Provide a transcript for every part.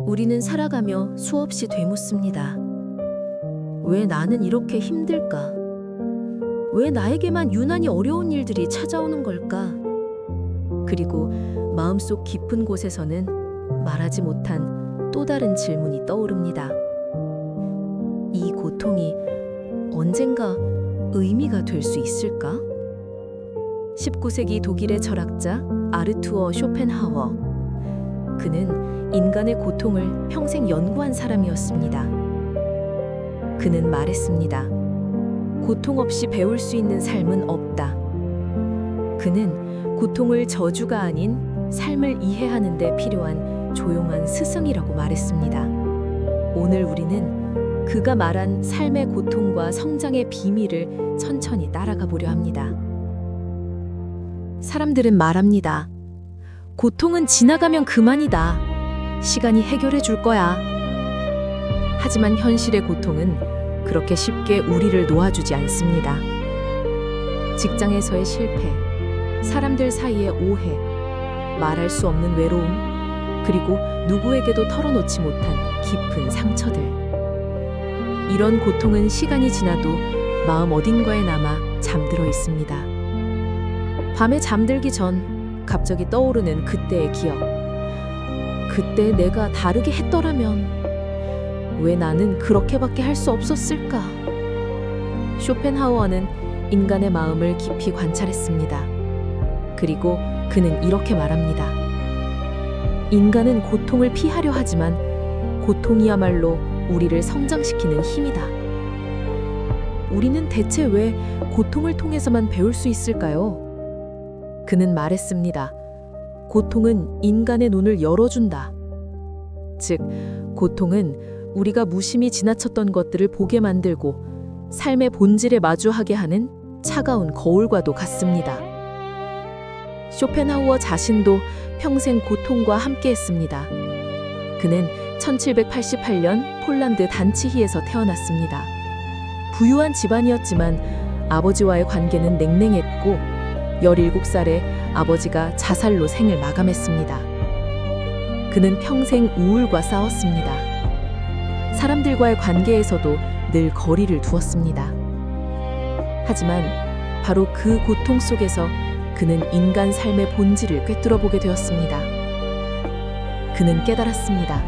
우리는 살아가며 수없이 되묻습니다. 왜 나는 이렇게 힘들까? 왜 나에게만 유난히 어려운 일들이 찾아오는 걸까? 그리고 마음속 깊은 곳에서는 말하지 못한 또 다른 질문이 떠오릅니다. 이 고통이 언젠가 의미가 될 수 있을까? 19세기 독일의 철학자 아르투어 쇼펜하워. 그는 인간의 고통을 평생 연구한 사람이었습니다. 그는 말했습니다. 고통 없이 배울 수 있는 삶은 없다. 그는 고통을 저주가 아닌 삶을 이해하는 데 필요한 조용한 스승이라고 말했습니다. 오늘 우리는 그가 말한 삶의 고통과 성장의 비밀을 천천히 따라가 보려 합니다. 사람들은 말합니다. 고통은 지나가면 그만이다. 시간이 해결해 줄 거야. 하지만 현실의 고통은 그렇게 쉽게 우리를 놓아주지 않습니다. 직장에서의 실패, 사람들 사이의 오해, 말할 수 없는 외로움, 그리고 누구에게도 털어놓지 못한 깊은 상처들. 이런 고통은 시간이 지나도 마음 어딘가에 남아 잠들어 있습니다. 밤에 잠들기 전 갑자기 떠오르는 그때의 기억. 그때 내가 다르게 했더라면 왜 나는 그렇게밖에 할 수 없었을까? 쇼펜하우어는 인간의 마음을 깊이 관찰했습니다. 그리고 그는 이렇게 말합니다. 인간은 고통을 피하려 하지만 고통이야말로 우리를 성장시키는 힘이다. 우리는 대체 왜 고통을 통해서만 배울 수 있을까요? 그는 말했습니다. 고통은 인간의 눈을 열어준다. 즉, 고통은 우리가 무심히 지나쳤던 것들을 보게 만들고 삶의 본질에 마주하게 하는 차가운 거울과도 같습니다. 쇼펜하우어 자신도 평생 고통과 함께했습니다. 그는 1788년 폴란드 단치히에서 태어났습니다. 부유한 집안이었지만 아버지와의 관계는 냉랭했고 17살에 아버지가 자살로 생을 마감했습니다. 그는 평생 우울과 싸웠습니다. 사람들과의 관계에서도 늘 거리를 두었습니다. 하지만 바로 그 고통 속에서 그는 인간 삶의 본질을 꿰뚫어 보게 되었습니다. 그는 깨달았습니다.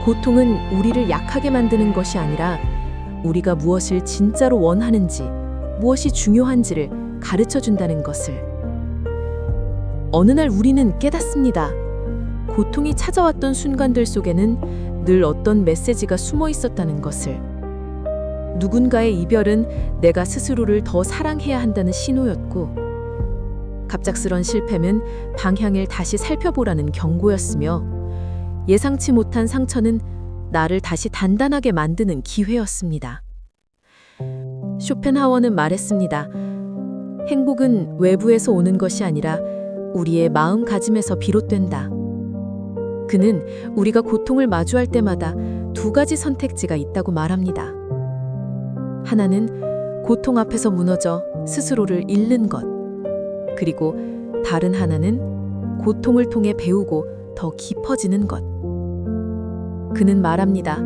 고통은 우리를 약하게 만드는 것이 아니라 우리가 무엇을 진짜로 원하는지, 무엇이 중요한지를 가르쳐 준다는 것을. 어느 날 우리는 깨닫습니다. 고통이 찾아왔던 순간들 속에는 늘 어떤 메시지가 숨어 있었다는 것을. 누군가의 이별은 내가 스스로를 더 사랑해야 한다는 신호였고, 갑작스런 실패는 방향을 다시 살펴보라는 경고였으며, 예상치 못한 상처는 나를 다시 단단하게 만드는 기회였습니다. 쇼펜하우어는 말했습니다. 행복은 외부에서 오는 것이 아니라 우리의 마음가짐에서 비롯된다. 그는 우리가 고통을 마주할 때마다 두 가지 선택지가 있다고 말합니다. 하나는 고통 앞에서 무너져 스스로를 잃는 것. 그리고 다른 하나는 고통을 통해 배우고 더 깊어지는 것. 그는 말합니다.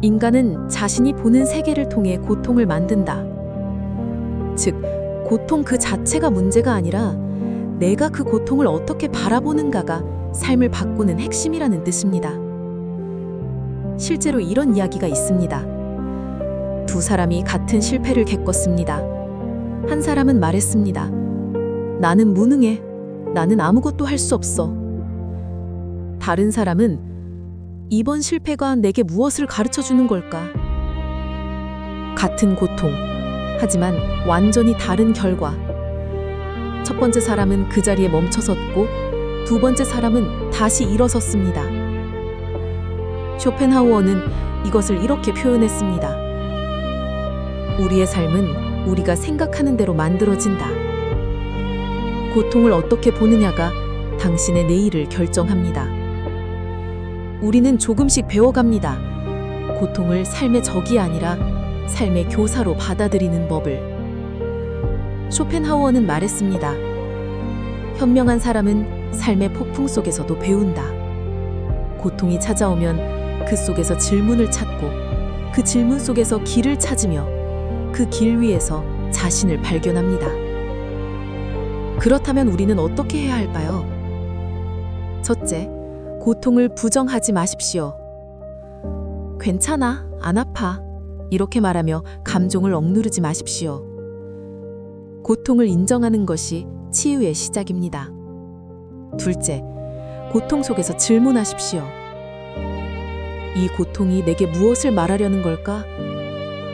인간은 자신이 보는 세계를 통해 고통을 만든다. 즉, 고통 그 자체가 문제가 아니라 내가 그 고통을 어떻게 바라보는가가 삶을 바꾸는 핵심이라는 뜻입니다. 실제로 이런 이야기가 있습니다. 두 사람이 같은 실패를 겪었습니다. 한 사람은 말했습니다. 나는 무능해. 나는 아무것도 할 수 없어. 다른 사람은 이번 실패가 내게 무엇을 가르쳐 주는 걸까? 같은 고통, 하지만 완전히 다른 결과. 첫 번째 사람은 그 자리에 멈춰섰고 두 번째 사람은 다시 일어섰습니다. 쇼펜하우어는 이것을 이렇게 표현했습니다. 우리의 삶은 우리가 생각하는 대로 만들어진다. 고통을 어떻게 보느냐가 당신의 내일을 결정합니다. 우리는 조금씩 배워갑니다. 고통을 삶의 적이 아니라 삶의 교사로 받아들이는 법을. 쇼펜하우어는 말했습니다. 현명한 사람은 삶의 폭풍 속에서도 배운다. 고통이 찾아오면 그 속에서 질문을 찾고 그 질문 속에서 길을 찾으며 그 길 위에서 자신을 발견합니다. 그렇다면 우리는 어떻게 해야 할까요? 첫째, 고통을 부정하지 마십시오. 괜찮아, 안 아파. 이렇게 말하며 감정을 억누르지 마십시오. 고통을 인정하는 것이 치유의 시작입니다. 둘째, 고통 속에서 질문하십시오. 이 고통이 내게 무엇을 말하려는 걸까?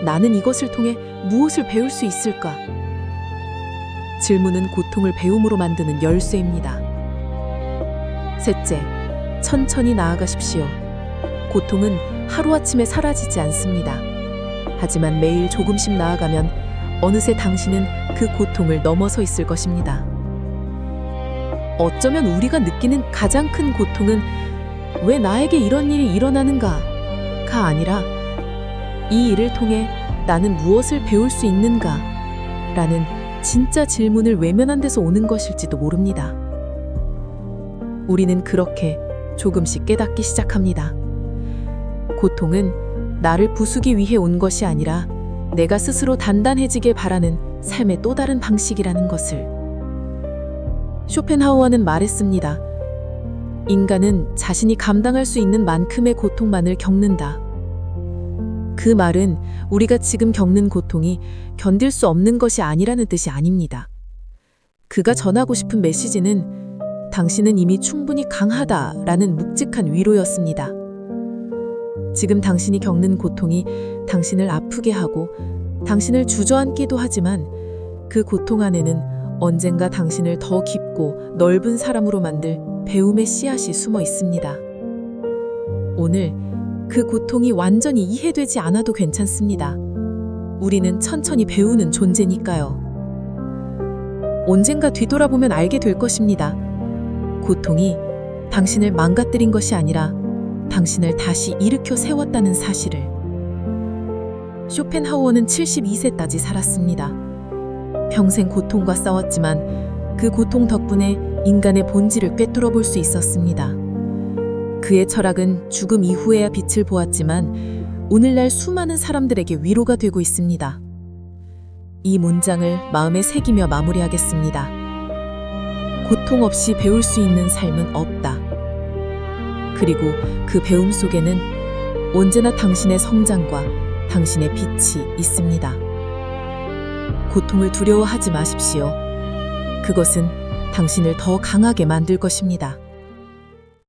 나는 이것을 통해 무엇을 배울 수 있을까? 질문은 고통을 배움으로 만드는 열쇠입니다. 셋째, 천천히 나아가십시오. 고통은 하루아침에 사라지지 않습니다. 하지만 매일 조금씩 나아가면 어느새 당신은 그 고통을 넘어서 있을 것입니다. 어쩌면 우리가 느끼는 가장 큰 고통은 왜 나에게 이런 일이 일어나는가가 아니라 이 일을 통해 나는 무엇을 배울 수 있는가 라는 진짜 질문을 외면한 데서 오는 것일지도 모릅니다. 우리는 그렇게 조금씩 깨닫기 시작합니다. 고통은 나를 부수기 위해 온 것이 아니라 내가 스스로 단단해지길 바라는 삶의 또 다른 방식이라는 것을. 쇼펜하우어는 말했습니다. 인간은 자신이 감당할 수 있는 만큼의 고통만을 겪는다. 그 말은 우리가 지금 겪는 고통이 견딜 수 없는 것이 아니라는 뜻이 아닙니다. 그가 전하고 싶은 메시지는 당신은 이미 충분히 강하다라는 묵직한 위로였습니다. 지금 당신이 겪는 고통이 당신을 아프게 하고 당신을 주저앉기도 하지만 그 고통 안에는 언젠가 당신을 더 깊고 넓은 사람으로 만들 배움의 씨앗이 숨어 있습니다. 오늘 그 고통이 완전히 이해되지 않아도 괜찮습니다. 우리는 천천히 배우는 존재니까요. 언젠가 뒤돌아보면 알게 될 것입니다. 고통이 당신을 망가뜨린 것이 아니라 당신을 다시 일으켜 세웠다는 사실을. 쇼펜하우어는 72세까지 살았습니다. 평생 고통과 싸웠지만 그 고통 덕분에 인간의 본질을 꿰뚫어 볼 수 있었습니다. 그의 철학은 죽음 이후에야 빛을 보았지만 오늘날 수많은 사람들에게 위로가 되고 있습니다. 이 문장을 마음에 새기며 마무리하겠습니다. 고통 없이 배울 수 있는 삶은 없다. 그리고 그 배움 속에는 언제나 당신의 성장과 당신의 빛이 있습니다. 고통을 두려워하지 마십시오. 그것은 당신을 더 강하게 만들 것입니다.